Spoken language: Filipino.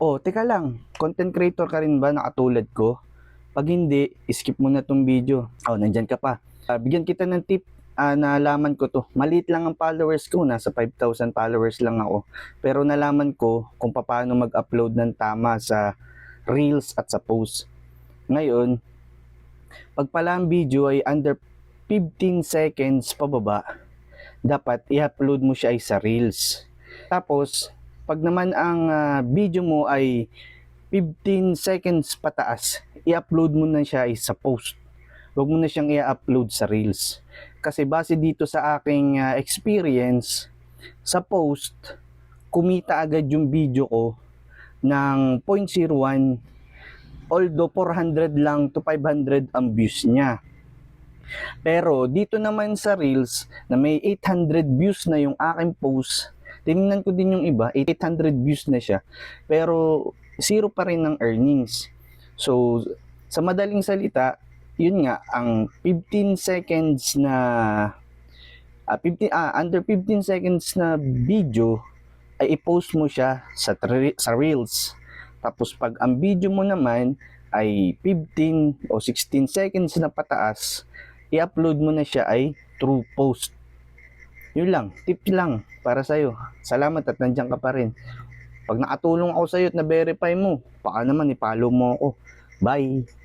Oh, teka lang. Content creator ka rin ba na katulad ko? Pag hindi, skip mo na tong video. Oh, nandyan ka pa. Bigyan kita ng tip. Nalaman ko to. Maliit lang ang followers ko. Nasa 5,000 followers lang ako. Pero nalaman ko kung paano mag-upload ng tama sa Reels at sa post. Ngayon, pag pala ang video ay under 15 seconds pababa, dapat i-upload mo siya ay sa Reels. Tapos, pag naman ang video mo ay 15 seconds pataas, i-upload mo na siya ay sa post. Huwag mo na siyang i-upload sa Reels. Kasi base dito sa aking experience, sa post, kumita agad yung video ko ng 0.01, although 400 lang to 500 ang views niya. Pero dito naman sa Reels na may 800 views na yung aking post, tinignan ko din yung iba, 800 views na siya. Pero zero pa rin ng earnings. So, sa madaling salita, yun nga, ang 15 seconds na under 15 seconds na video ay i-post mo siya sa Reels. Tapos pag ang video mo naman ay 15 o 16 seconds na pataas, i-upload mo na siya ay through post. Yun lang, tip lang para sa'yo. Salamat at nandiyan ka pa rin. Pag nakatulong ako sa'yo at na-verify mo, baka naman i-follow mo ako. Bye!